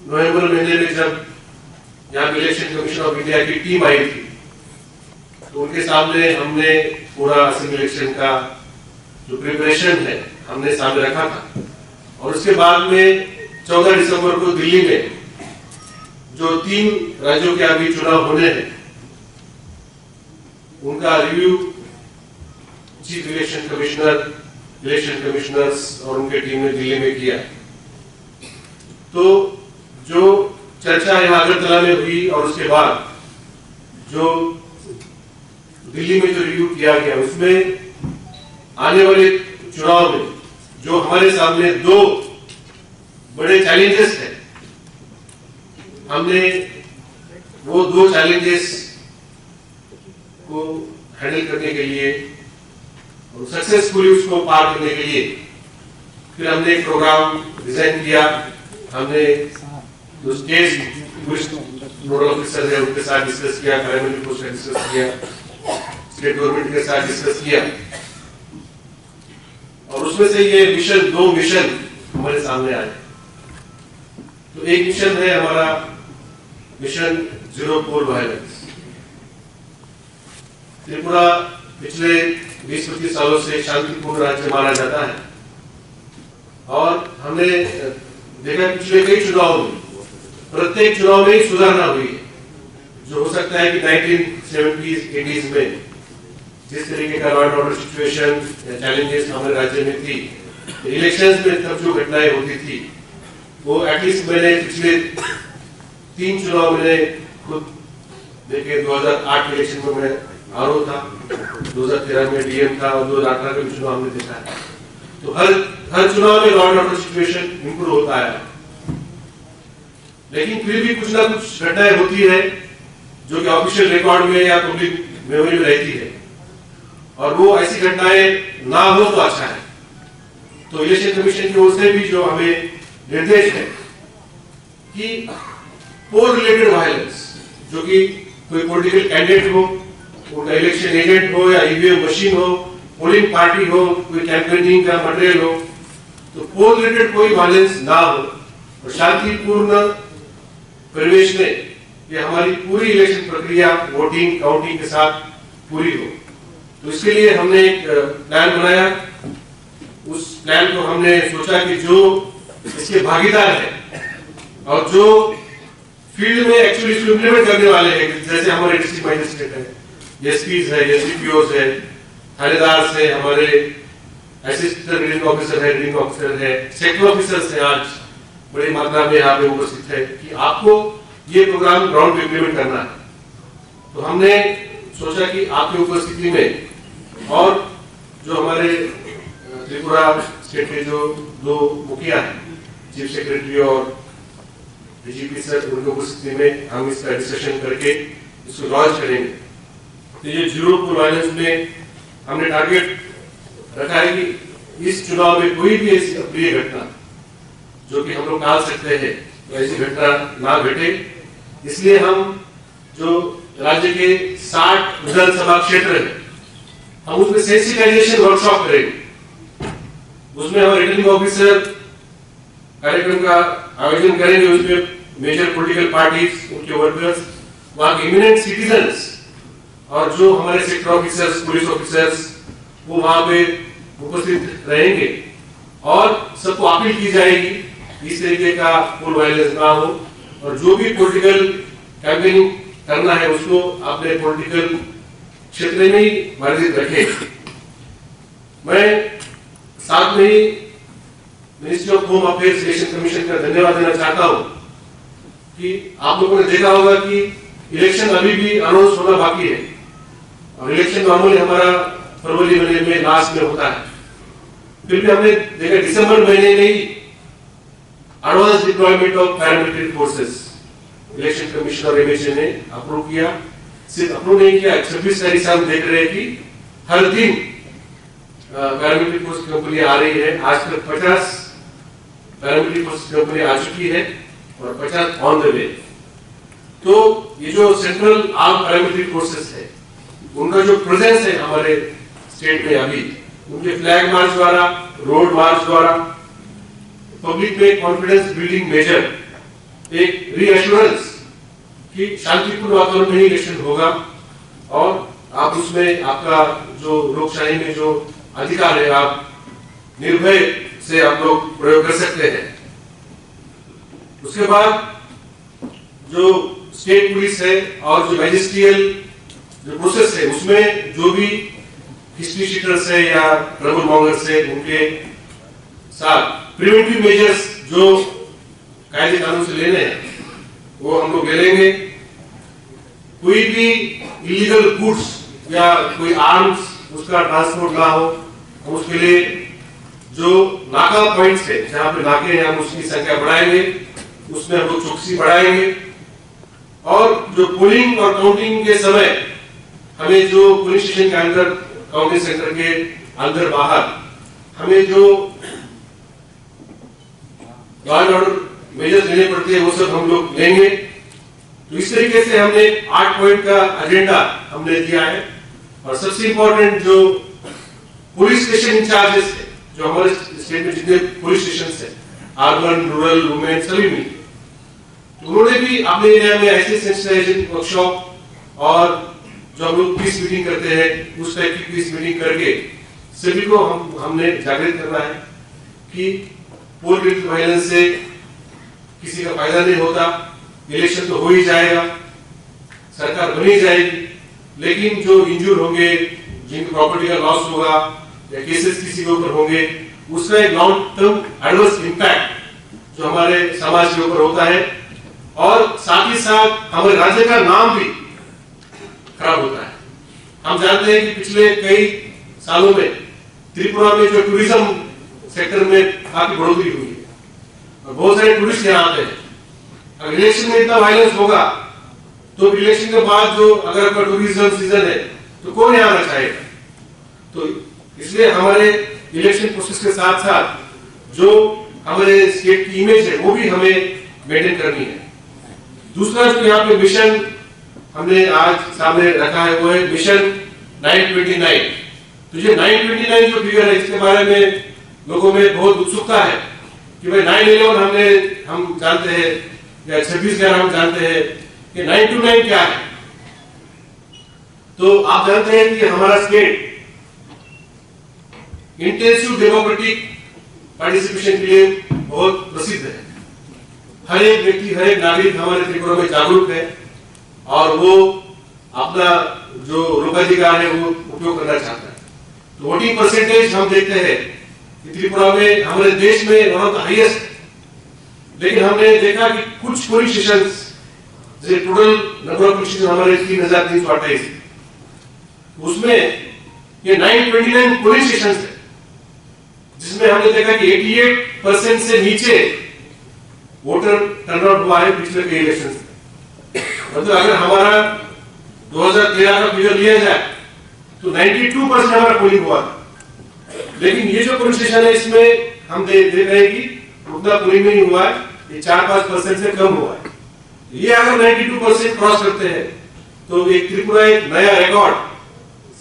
नवंबर महीने में जब यहाँ इलेक्शन कमीशन ऑफ इंडिया की टीम आई थी, तो उनके सामने हमने पूरा असेंबली इलेक्शन का जो प्रिपरेशन है हमने सामने रखा था। और उसके बाद में 14 दिसंबर को दिल्ली में जो 3 राज्यों के अभी चुनाव होने हैं, उनका review chief election commissioner, election commissioners और उनके टीम ने दिल्ली में किया। तो जो चर्चा यहाँ अगरतला में हुई और उसके बाद जो दिल्ली में जो रिव्यू किया गया, उसमें आने वाले चुनाव में जो हमारे सामने 2 बड़े चैलेंजेस हैं, हमने वो 2 चैलेंजेस को हैंडल करने के लिए और सक्सेसफुली उसको पार करने के लिए फिर हमने एक प्रोग्राम डिजाइन किया। हमने जो स्टेट नोडल ऑफिसर है उनके साथ डिस्कस किया, प्राइमरी पोस्ट डिस्कस किया, स्टेट गवर्नमेंट के साथ डिस्कस किया, और उसमें से ये मिशन 2 मिशन हमारे सामने आए। तो एक मिशन है हमारा मिशन जीरो पोल वायलेंस। त्रिपुरा पिछले 20-25 सालों से शांतिपूर्ण राज्य माना जाता है, और हमने देखा पिछले कई चुनाव में प्रत्येक चुनाव में सुधारना हुई है। जो हो सकता है कि 1970s-80s में जिस तरीके का law and order situation challenges हमारे राज्य में थी, इलेक्शंस में तब जो घटनाएं होती थी वो एटलीस्ट मैंने पिछले 3 चुनाव मैंने खुद देखे। 2008 इलेक्शन में मैं आरओ था, 2013 में डीएम था, और 2018 का चुनाव हमने देखा है। तो हर चुनाव में law and order situation improve होता है, लेकिन फिर भी कुछ ना कुछ घटनाएं होती है जो कि ऑफिशियल रिकॉर्ड में या पब्लिक मेमोरी में रहती है, और वो ऐसी घटनाएं ना हो तो अच्छा है। तो इलेक्शन कमीशन की ओर से भी जो हमें निर्देश है कि पोल रिलेटेड वायलेंस, जो कि कोई पॉलिटिकल कैंडिडेट हो, उनका इलेक्शन एजेंट हो या ईवीएम मशीन हो, पोलिंग पार्टी हो, कोई कैंपेनिंग का मटेरियल हो, तो पोल रिलेटेड कोई वायलेंस ना हो और शांतिपूर्ण परिवेश में ये हमारी पूरी इलेक्शन प्रक्रिया वोटिंग काउंटिंग के साथ पूरी हो। तो इसके लिए हमने एक प्लान बनाया। उस प्लान को हमने सोचा कि जो इसके भागीदार है और जो फील्ड में एक्चुअली इसको इम्प्लीमेंट करने वाले हैं, जैसे हमारे डिस्ट्रिक्ट मजिस्ट्रेट है, एसपीज है, एसडीपीओ है, थानेदार है, हमारे असिस्टेंट रीडिंग ऑफिसर है, रीडिंग ऑफिसर है, सेक्टर ऑफिसर्स है, आज बड़ी मात्रा में यहाँ पे उपस्थित है कि आपको ये प्रोग्राम ग्राउंड पे इम्प्लीमेंट करना है। तो हमने सोचा कि आपकी उपस्थिति में और जो हमारे त्रिपुरा स्टेट के जो 2 मुखिया हैं, चीफ सेक्रेटरी और डीजीपी सर, उनकी उपस्थिति में हम इसका डिस्कशन करके इसको लॉन्च करेंगे। तो ये जीरो पोल वायलेंस में हमने टारगेट रखा है कि इस चुनाव में कोई भी ऐसी अप्रिय घटना जो कि हम लोग टाल सकते हैं, तो ऐसी घटना ना घटे। इसलिए हम जो राज्य के 60 विधानसभा क्षेत्र है, हम उसमें सेंसिटाइजेशन वर्कशॉप करेंगे। उसमें हम रिटर्निंग ऑफिसर कार्यक्रम का आयोजन करेंगे। उसमें मेजर पॉलिटिकल पार्टीज, उनके वर्कर्स, वहां के इमिनेंट सिटीजन्स और जो हमारे सेक्टर ऑफिसर्स, पुलिस ऑफिसर्स, वो वहां पे उपस्थित रहेंगे और सबको अपील की जाएगी इस तरीके का पोल वायलेंस ना हो, और जो भी पॉलिटिकल कैंपेनिंग करना है उसको अपने पॉलिटिकल क्षेत्र में ही वर्जित रखे। मैं साथ में ही ministry of home affairs election commission का धन्यवाद देना चाहता हूं कि आप लोगों ने देखा होगा कि इलेक्शन अभी भी अनाउंस होना बाकी है, और इलेक्शन नॉर्मली हमारा फरवरी महीने में लास्ट में होता है। फिर भी हमने देखा दिसंबर महीने में ही advance deployment of paramilitary forces election commission और एमएचए ने अप्रूव किया। सिर्फ अप्रूव नहीं किया, 26 तारीख से हम देख रहे हैं कि हर दिन पैरामिलिट्री फोर्स की कंपनी आ रही है। आज तक 50 पैरामिलिट्री फोर्स की कंपनी आ चुकी है और 50 ऑन द वे। तो ये जो सेंट्रल आर्म पैरामिलिट्री फोर्सेस है, उनका जो प्रेजेंस है हमारे स्टेट में अभी, उनके फ्लैग मार्च द्वारा, रोड मार्च द्वारा, पब्लिक में कॉन्फिडेंस बिल्डिंग मेजर एक रीएश्योरेंस कि शांतिपूर्ण वातावरण में ही इलेक्शन होगा और आप उसमें आपका जो लोकशाही में जो अधिकार है आप निर्भय से आप लोग प्रयोग कर सकते हैं। उसके बाद जो स्टेट पुलिस है और जो मैजिस्ट्रियल जो प्रोसेस है उसमें जो भी हिस्ट्री शीटर्स है या ट्रबल मॉन्गर्स है उनके साथ प्रिवेंटिव मेजर्स जो कायदे कानून से लेने हैं वो हम लोग ले लेंगे। कोई भी इलीगल गुड्स या कोई आर्म्स उसका ट्रांसपोर्ट ना हो, हम उसके लिए जो नाका पॉइंट्स है जहां पे नाके हैं हम उसकी संख्या बढ़ाएंगे, उसमें हम लोग चौकसी बढ़ाएंगे और जो पोलिंग और काउंटिंग के समय हमें जो पुलिस स्टेशन के अंदर काउंटिंग सेंटर के अंदर बाहर हमें जो लॉ एंड ऑर्डर मेजर्स लेने पड़ते हैं वो सब हम लोग लेंगे। तो इस तरीके से हमने 8 पॉइंट का एजेंडा हमने दिया है और सबसे इंपॉर्टेंट जो पुलिस स्टेशन इंचार्जेस है जो हमारे स्टेट में जितने पुलिस स्टेशन है अर्बन रूरल वुमेन सभी मिलकर तो उन्होंने भी अपने एरिया में ऐसे सेंसिटाइजेशन वर्कशॉप और जो हम लोग पीस मीटिंग करते हैं उस टाइप की पीस मीटिंग करके सभी को हमने जागृत करना है कि पोल रिलेटेड वायलेंस से किसी का फायदा नहीं होता, इलेक्शन तो हो ही जाएगा, सरकार बनी जाएगी, लेकिन जो इंजूर होंगे जिनकी प्रॉपर्टी का लॉस होगा या केसेस किसी के ऊपर होंगे उसका एक लॉन्ग टर्म एडवर्स इंपैक्ट जो हमारे समाज के ऊपर होता है और साथ ही साथ हमारे राज्य का नाम भी खराब होता है। हम जानते हैं कि पिछले कई सालों में त्रिपुरा में जो टूरिज्म सेक्टर में काफी बढ़ोतरी हुई है और बहुत सारे टूरिस्ट यहाँ आते हैं। अगर इलेक्शन में इतना वायलेंस होगा तो इलेक्शन के बाद जो अगर आपका टूरिज्म सीजन है तो कौन यहाँ आना चाहेगा। तो इसलिए हमारे इलेक्शन प्रोसेस के साथ साथ जो हमारे स्टेट की इमेज है वो भी हमें मेंटेन करनी है। दूसरा जो यहाँ पे मिशन हमने आज सामने रखा है वो है मिशन 929। तो ये 929 जो फिगर है इसके बारे में लोगों में बहुत उत्सुकता है कि भाई 9/11 हम जानते हैं या 26/11 हम जानते हैं कि 929 क्या है। तो आप जानते हैं कि हमारा स्टेट इंटेंसिव डेमोक्रेटिक पार्टिसिपेशन के लिए बहुत प्रसिद्ध है। हर एक व्यक्ति हर एक नागरिक हमारे त्रिपुरा में जागरूक है और वो अपना जो लोकाधिकार है वो उपयोग करना चाहता है। तो वोटिंग परसेंटेज हम देखते हैं कि त्रिपुरा में हमारे देश में वन ऑफ द हाईएस्ट, लेकिन हमने देखा कि कुछ पुलिस स्टेशन जैसे total number of police station हमारे 3,328 उसमें ये 929 पुलिस स्टेशन है जिसमें हमने देखा कि 88% से नीचे वोटर टर्नआउट हुआ है पिछले कई इलेक्शन में। मतलब अगर हमारा 2013 का फिगर लिया जाए तो 92% हमारा पोलिंग हुआ था, लेकिन ये जो पुलिस स्टेशन है इसमें हम देख रहे हैं कि उतना पोलिंग नहीं हुआ है, ये 4-5% से कम हुआ है। ये अगर 92% क्रॉस करते हैं तो एक त्रिपुरा एक नया रिकॉर्ड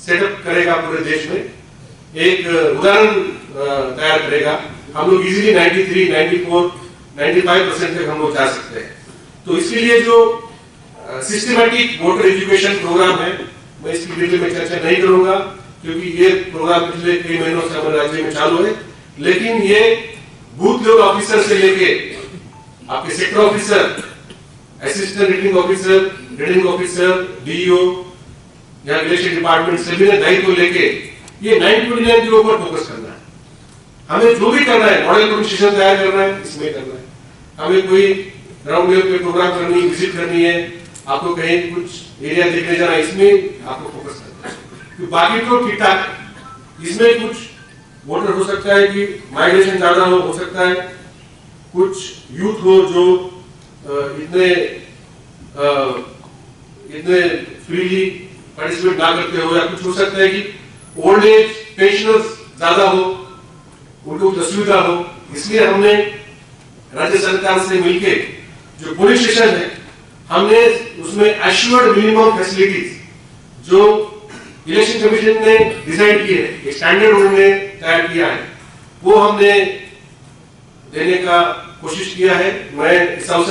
सेटअप करेगा, पूरे देश में एक उदाहरण तैयार करेगा। हम लोग इजीली 93, 94, 95% तक हम लोग जा सकते हैं। तो इसके लिए जो सिस्टमैटिक वोटर एजुकेशन प्रोग्राम है मैं इसकी डिटेल में चर्चा नहीं करूंगा क्योंकि ये प्रोग्राम पिछले कई महीनों से हमारे राज्य में चालू है, लेकिन ये बूथ लेवल ऑफिसर से लेके आपके sector officer, assistant returning officer, DEO या इलेक्शन डिपार्टमेंट सभी ने दायित्व लेके ये 929 के ऊपर फोकस करना है। हमें जो भी करना है, मॉडल पुलिस स्टेशन तैयार करना है, इसमें करना है। हमें कोई ग्राउंड लेवल पे प्रोग्राम करनी, विजिट करनी है, आपको कहीं कुछ एरिया देखने जाना, इसमें आपको फोकस करना है। तो बाकी तो ठीक ठाक है। इसमें कुछ वोटर हो सकता है कि माइग्रेशन ज्यादा हो सकता है, कुछ यूथ हो जो इतने फ्रीली पार्टिसिपेट ना करते हो, या कुछ हो सकता है कि ओल्ड एज पेंशनर्स ज्यादा हो, उनको असुविधा हो। इसलिए हमने राज्य सरकार से मिलके जो पुलिस स्टेशन है हमने उसमें एश्योर्ड मिनिमम फैसिलिटीज जो इलेक्शन कमीशन ने डिसाइड की है, एक स्टैंडर्ड उन्होंने तैयार किया है, वो हमने देने का कोशिश किया है। मैं इस अवसर